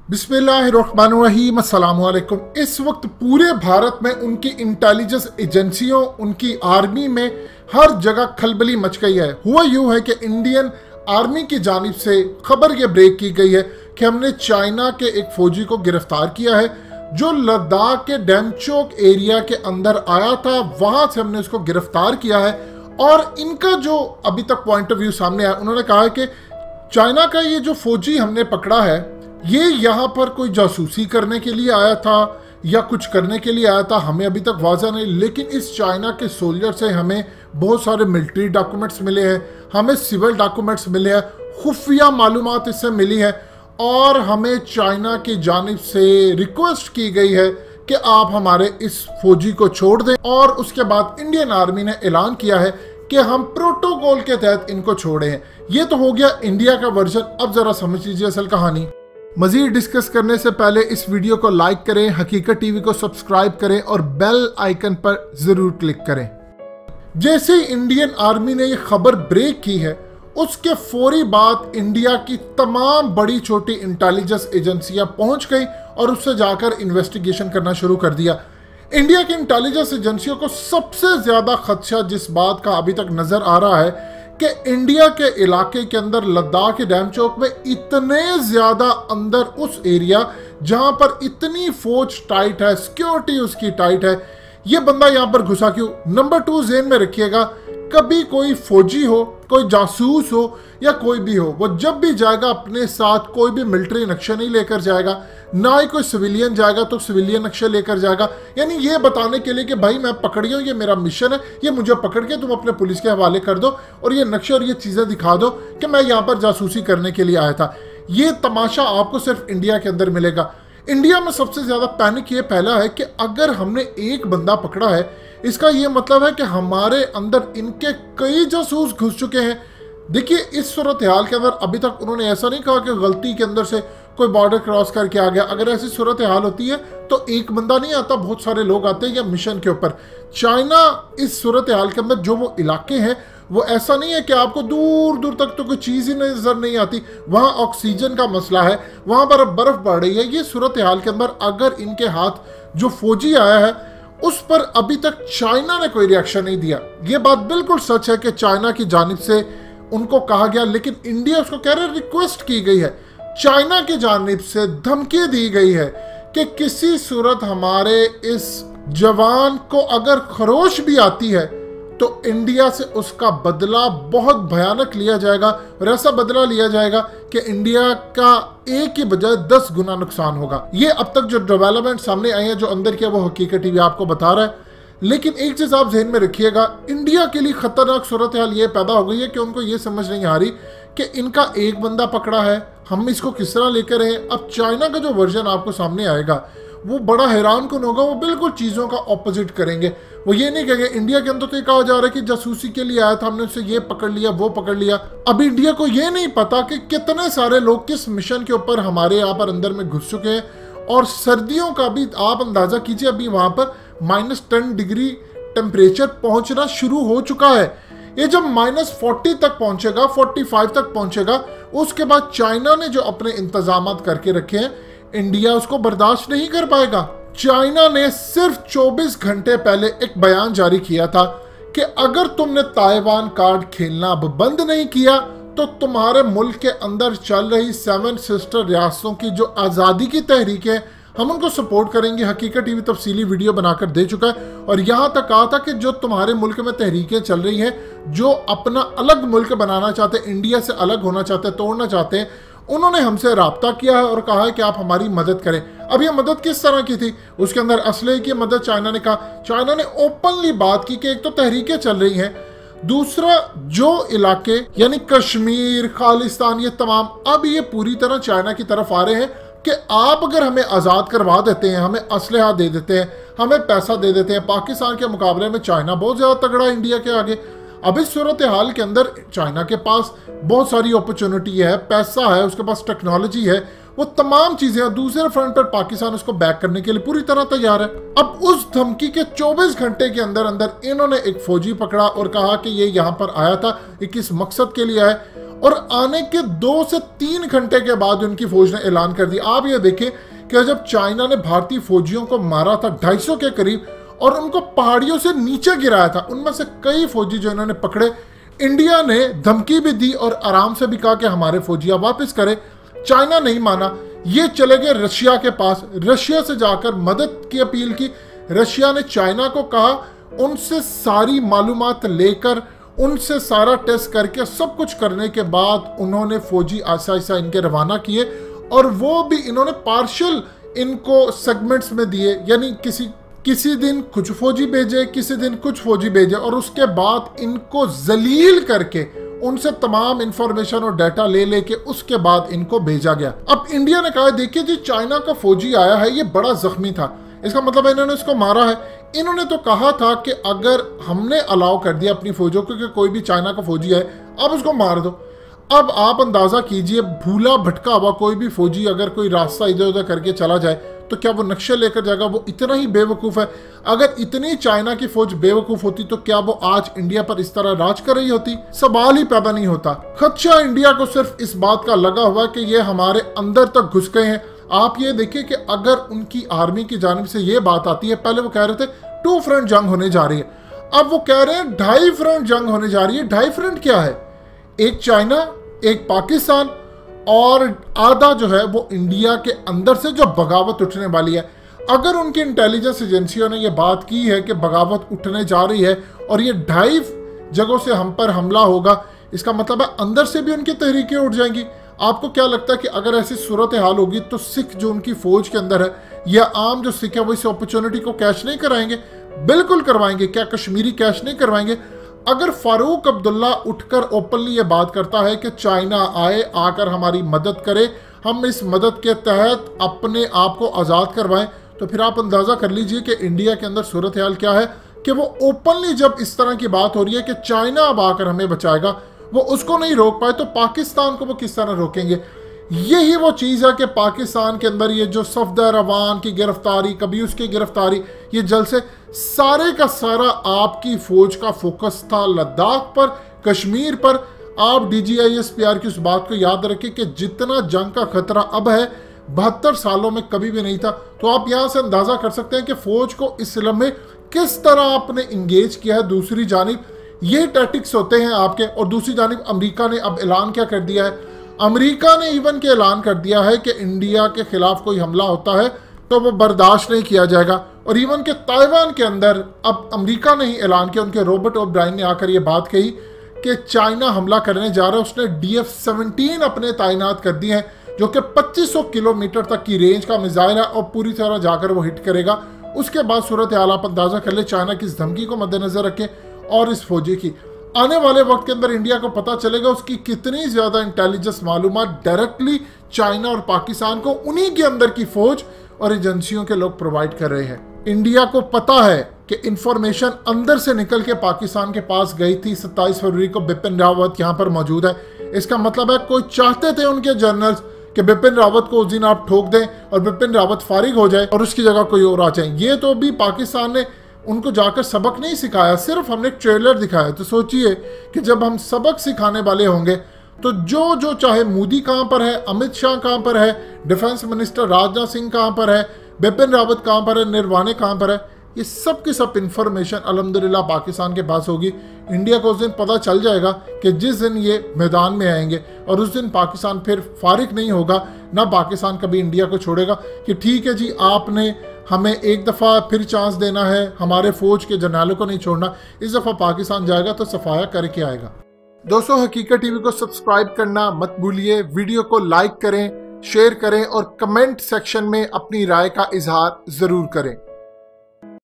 बिस्मिल्लाहिर्रहमानिर्रहीम, अस्सलाम वालेकुम। इस वक्त पूरे भारत में उनकी इंटेलिजेंस एजेंसियों, उनकी आर्मी में हर जगह खलबली मच गई है। हुआ यूँ है कि इंडियन आर्मी की जानिब से खबर ये ब्रेक की गई है कि हमने चाइना के एक फौजी को गिरफ्तार किया है जो लद्दाख के डेमचोक एरिया के अंदर आया था। वहां से हमने उसको गिरफ्तार किया है और इनका जो अभी तक पॉइंट ऑफ व्यू सामने आया, उन्होंने कहा है कि चाइना का ये जो फौजी हमने पकड़ा है ये यहाँ पर कोई जासूसी करने के लिए आया था या कुछ करने के लिए आया था, हमें अभी तक वाज़ा नहीं। लेकिन इस चाइना के सोल्जर से हमें बहुत सारे मिलिट्री डॉक्यूमेंट्स मिले हैं, हमें सिविल डॉक्यूमेंट्स मिले हैं, खुफिया मालूमात इससे मिली है और हमें चाइना की जानिब से रिक्वेस्ट की गई है कि आप हमारे इस फौजी को छोड़ दें। और उसके बाद इंडियन आर्मी ने ऐलान किया है कि हम प्रोटोकॉल के तहत इनको छोड़े हैं। ये तो हो गया इंडिया का वर्जन। अब जरा समझ लीजिए असल कहानी। मजीद डिस्कस करने से पहले इस वीडियो को लाइक करें, हकीकत टीवी को सब्सक्राइब करें और बेल आइकन पर जरूर क्लिक करें। जैसे ही इंडियन आर्मी ने यह खबर ब्रेक की है उसके फौरी बाद इंडिया की तमाम बड़ी छोटी इंटेलिजेंस एजेंसियां पहुंच गई और उससे जाकर इन्वेस्टिगेशन करना शुरू कर दिया। इंडिया की इंटेलिजेंस एजेंसियों को सबसे ज्यादा खदशा जिस बात का अभी तक नजर आ रहा है कि इंडिया के इलाके के अंदर लद्दाख के डेमचोक में इतने ज्यादा अंदर उस एरिया जहां पर इतनी फौज टाइट है, सिक्योरिटी उसकी टाइट है, ये बंदा यहां पर घुसा क्यों? नंबर 2 ज़हन में रखिएगा, कभी कोई फौजी हो, कोई जासूस हो या कोई भी हो, वो जब भी जाएगा अपने साथ कोई भी मिलिट्री नक्शा नहीं लेकर जाएगा, ना ही कोई सिविलियन जाएगा तो सिविलियन नक्शा लेकर जाएगा। यानी ये बताने के लिए कि भाई मैं पकड़ गया हूं, ये मेरा मिशन है, ये मुझे पकड़ के तुम अपने पुलिस के हवाले कर दो और ये नक्शा और ये चीजें दिखा दो कि मैं यहाँ पर जासूसी करने के लिए आया था। ये तमाशा आपको सिर्फ इंडिया के अंदर मिलेगा। इंडिया में सबसे ज्यादा पैनिक ये पहला है कि अगर हमने एक बंदा पकड़ा है इसका ये मतलब है कि हमारे अंदर इनके कई जासूस घुस चुके हैं। देखिए इस सूरत हाल के अंदर अभी तक उन्होंने ऐसा नहीं कहा कि गलती के अंदर से कोई बॉर्डर क्रॉस करके आ गया। अगर ऐसी सूरत हाल होती है तो एक बंदा नहीं आता, बहुत सारे लोग आते हैं या मिशन के ऊपर। चाइना इस सूरत हाल के अंदर जो वो इलाके हैं वो ऐसा नहीं है कि आपको दूर दूर तक तो कोई चीज़ ही नजर नहीं आती, वहाँ ऑक्सीजन का मसला है, वहाँ पर बर्फ पड़ रही है। ये सूरत हाल के अंदर अगर इनके हाथ जो फौजी आया है उस पर अभी तक चाइना ने कोई रिएक्शन नहीं दिया। ये बात बिल्कुल सच है कि चाइना की जानिब से उनको कहा गया, लेकिन इंडिया उसको कह रहे रिक्वेस्ट की गई है, चाइना की जानिब से धमकी दी गई है कि किसी सूरत हमारे इस जवान को अगर खरोश भी आती है तो इंडिया से उसका बदला बहुत भयानक लिया जाएगा और ऐसा बदला लिया जाएगा कि इंडिया का एक की बजाय 10 गुना नुकसान होगा। ये अब तक जो डेवलपमेंट सामने आई है, जो अंदर की वो हकीकत टीवी आपको बता रहा है। लेकिन एक चीज आप ध्यान में रखिएगा, इंडिया के लिए खतरनाक सूरत हाल ये पैदा हो गई है कि उनको ये समझ नहीं आ रही कि इनका एक बंदा पकड़ा है, हम इसको किस तरह लेकर आए। अब चाइना का जो वर्जन आपको सामने आएगा वो बड़ा हैरान कौन होगा, वो बिल्कुल चीज़ों का ऑपोजिट करेंगे। वो ये नहीं कहेंगे इंडिया के अंदर तो ये कहा जा रहा है कि जासूसी के लिए आया था, हमने उससे ये पकड़ लिया वो पकड़ लिया। अब इंडिया को ये नहीं पता कि कितने सारे लोग किस मिशन के ऊपर हमारे यहाँ पर अंदर में घुस चुके हैं। और सर्दियों का भी आप अंदाजा कीजिए, अभी वहाँ पर -10 डिग्री टेम्परेचर पहुँचना शुरू हो चुका है। ये जब -40 तक पहुँचेगा, 45 तक पहुँचेगा, उसके बाद चाइना ने जो अपने इंतजाम करके रखे हैं इंडिया उसको बर्दाश्त नहीं कर पाएगा। चाइना ने सिर्फ 24 घंटे पहले एक बयान जारी किया था कि अगर तुमने ताइवान कार्ड खेलना अब बंद नहीं किया तो तुम्हारे मुल्क के अंदर चल रही 7 सिस्टर रियासतों की जो आज़ादी की तहरीक है हम उनको सपोर्ट करेंगे। हकीकत टीवी तफसीली वीडियो बनाकर दे चुका है और यहाँ तक कहा था कि जो तुम्हारे मुल्क में तहरीकें चल रही हैं, जो अपना अलग मुल्क बनाना चाहते हैं, इंडिया से अलग होना चाहते हैं, तोड़ना चाहते हैं, उन्होंने हमसे राब्ता किया है और कहा है कि आप हमारी मदद करें। अब ये मदद किस तरह की थी? उसके अंदर असले की मदद चाइना ने कहा। चाइना ने ओपनली बात की कि एक तो तहरीकें चल रही हैं, दूसरा जो इलाके यानी कश्मीर, खालिस्तान, ये तमाम अब ये पूरी तरह चाइना की तरफ आ रहे हैं कि आप अगर हमें आज़ाद करवा देते हैं, हमें असलहा दे देते हैं, हमें पैसा दे देते हैं। पाकिस्तान के मुकाबले में चाइना बहुत ज़्यादा तगड़ा है इंडिया के आगे। अब इस सूरत हाल के अंदर चाइना के पास बहुत सारी अपॉर्चुनिटी है, पैसा है, उसके पास टेक्नोलॉजी है, वो तमाम चीजें। दूसरे फ्रंट पर पाकिस्तान उसको बैक करने के लिए पूरी तरह तैयार है। अब उस धमकी के 24 घंटे के अंदर अंदर इन्होंने एक फौजी पकड़ा और कहा कि ये यहाँ पर आया था, ये किस मकसद के लिए आया। और आने के 2 से 3 घंटे के बाद उनकी फौज ने ऐलान कर दिया। आप ये देखें कि जब चाइना ने भारतीय फौजियों को मारा था 250 के करीब और उनको पहाड़ियों से नीचे गिराया था, उनमें से कई फौजी जो इन्होंने पकड़े, इंडिया ने धमकी भी दी और आराम से भी कहा कि हमारे फौजिया वापस करें। चाइना नहीं माना, ये चले गए रशिया के पास, रशिया से जाकर मदद की अपील की। रशिया ने चाइना को कहा, उनसे सारी मालूमात लेकर, उनसे सारा टेस्ट करके सब कुछ करने के बाद उन्होंने फौजी आहिस्ता इनके रवाना किए और वो भी इन्होंने पार्शियल इनको सेगमेंट्स में दिए, यानी किसी दिन कुछ फौजी भेजे, किसी दिन कुछ फौजी भेजे और उसके बाद इनको जलील करके उनसे तमाम इंफॉर्मेशन और डाटा ले लेके उसके बाद इनको भेजा गया। अब इंडिया ने कहा देखिए जी चाइना का फौजी आया है, ये बड़ा जख्मी था, इसका मतलब इन्होंने इसको मारा है। इन्होंने तो कहा था कि अगर हमने अलाउ कर दिया अपनी फौजों को कि कोई भी चाइना का फौजी है आप उसको मार दो। अब आप अंदाजा कीजिए, भूला भटका हुआ कोई भी फौजी अगर कोई रास्ता इधर उधर करके चला जाए तो क्या वो नक्शे लेकर जाएगा? वो इतना ही बेवकूफ़ है। अगर इतनी चाइना की फौज बेवकूफ़ होती तो क्या वो आज इंडिया पर इस तरह राज कर रही होती? सवाल ही पैदा नहीं होता। खदशा इंडिया को सिर्फ इस बात का लगा हुआ कि ये हमारे अंदर तक घुस गए हैं। आप ये देखिए कि अगर उनकी आर्मी की जानिब से ये बात आती है, पहले वो कह रहे थे 2 फ्रंट जंग होने जा रही है, अब वो कह रहे हैं 2.5 फ्रंट जंग होने जा रही है। 2.5 फ्रंट क्या है? एक चाइना, एक पाकिस्तान और आधा जो है वो इंडिया के अंदर से जो बगावत उठने वाली है। अगर उनकी इंटेलिजेंस एजेंसियों ने ये बात की है कि बगावत उठने जा रही है और ये 2.5 जगहों से हम पर हमला होगा, इसका मतलब है अंदर से भी उनकी तहरीकें उठ जाएंगी। आपको क्या लगता है कि अगर ऐसी सूरत हाल होगी तो सिख जो उनकी फौज के अंदर है या आम जो सिख है वो इस अपॉर्चुनिटी को कैश नहीं कराएंगे? बिल्कुल करवाएंगे। क्या कश्मीरी कैश नहीं करवाएंगे? अगर फारूक अब्दुल्ला उठकर ओपनली ये बात करता है कि चाइना आए, आकर हमारी मदद करे, हम इस मदद के तहत अपने आप को आज़ाद करवाएं, तो फिर आप अंदाज़ा कर लीजिए कि इंडिया के अंदर सूरत हाल क्या है कि वो ओपनली जब इस तरह की बात हो रही है कि चाइना अब आकर हमें बचाएगा, वो उसको नहीं रोक पाए तो पाकिस्तान को वो किस तरह रोकेंगे? यही वो चीज़ है कि पाकिस्तान के अंदर ये जो सफदर अवान की गिरफ्तारी, कभी उसकी गिरफ्तारी, ये जलसे सारे का सारा आपकी फौज का फोकस था लद्दाख पर, कश्मीर पर। आप DGISPR की उस बात को याद रखें कि जितना जंग का खतरा अब है 72 सालों में कभी भी नहीं था। तो आप यहाँ से अंदाज़ा कर सकते हैं कि फौज को इस लम्हे किस तरह आपने इंगेज किया है। दूसरी जानिब ये टैक्टिक्स होते हैं आपके, और दूसरी जानिब अमेरिका ने अब ऐलान क्या कर दिया है? अमेरिका ने इवन के ऐलान कर दिया है कि इंडिया के खिलाफ कोई हमला होता है तो वो बर्दाश्त नहीं किया जाएगा। और इवन के ताइवान के अंदर अब अमेरिका ने ही ऐलान किया, उनके रॉबर्ट ओब्रायन ने आकर ये बात कही कि चाइना हमला करने जा रहा है। उसने DF-17 अपने तैनात कर दिए हैं जो कि 2500 किलोमीटर तक की रेंज का मिसाइल है और पूरी तरह जाकर वो हिट करेगा। उसके बाद सूरत हाल आप अंदाजा कर ले चाइना की इस धमकी को मद्देनजर रखें और इस फौजी की। आने वाले वक्त के अंदर इंडिया को पता चलेगा उसकी कितनी ज्यादा इंटेलिजेंस मालूमात डायरेक्टली चाइना और पाकिस्तान को उन्हीं के अंदर की फौज और एजेंसियों के लोग प्रोवाइड कर रहे हैं। इंडिया को पता है कि इंफॉर्मेशन अंदर से निकल के पाकिस्तान के पास गई थी। 27 फरवरी को बिपिन रावत यहाँ पर मौजूद है। इसका मतलब है कोई चाहते थे उनके जनरल्स कि बिपिन रावत को उस दिन आप ठोक दें और बिपिन रावत फारिग हो जाए और उसकी जगह कोई और आ जाए। ये तो भी पाकिस्तान ने उनको जाकर सबक नहीं सिखाया, सिर्फ हमने ट्रेलर दिखाया। तो सोचिए कि जब हम सबक सिखाने वाले होंगे तो जो चाहे मोदी कहाँ पर है, अमित शाह कहाँ पर है, डिफेंस मिनिस्टर राजनाथ सिंह कहाँ पर है, बिपिन रावत कहाँ पर है, निर्वाणे कहाँ पर है, ये सब की सब इंफॉर्मेशन अल्हम्दुलिल्लाह पाकिस्तान के पास होगी। इंडिया को उस दिन पता चल जाएगा कि जिस दिन ये मैदान में आएंगे, और उस दिन पाकिस्तान फिर फारिग नहीं होगा, ना पाकिस्तान कभी इंडिया को छोड़ेगा कि ठीक है जी आपने हमें एक दफ़ा फिर चांस देना है, हमारे फौज के जर्नलों को नहीं छोड़ना। इस दफ़ा पाकिस्तान जाएगा तो सफाया करके आएगा। दोस्तों, हकीकत टीवी को सब्सक्राइब करना मत भूलिए, वीडियो को लाइक करें, शेयर करें और कमेंट सेक्शन में अपनी राय का इजहार ज़रूर करें।